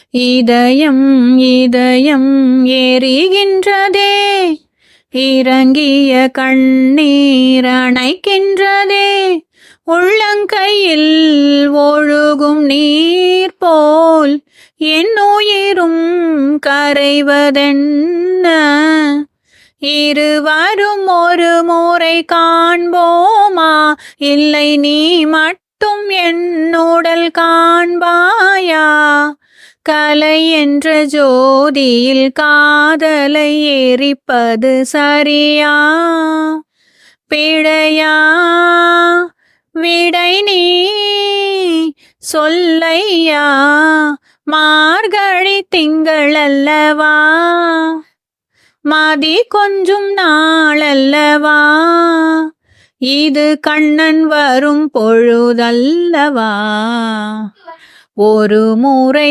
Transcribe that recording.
இதயம் இதயம் எரிகின்றதே, இறங்கிய கண்ணீர் அணைக்கின்றதே. உள்ளங்கையில் ஒழுகும் நீர் போல் என் உயிரும் கரைவதென்ன? இருவரும் ஒரு முறை காண்போமா? இல்லை நீ மட்டும் என்னுடல் காண்பாயா? கலை என்ற ஜோதியில் காதலை எரிப்பது சரியா பிழையா? விடை நீ சொல்லையா? மார்கழி திங்கள் அல்லவா, மதி கொஞ்சும் நாளல்லவா, இது கண்ணன் வரும் பொழுதல்லவா. ஒரு முறை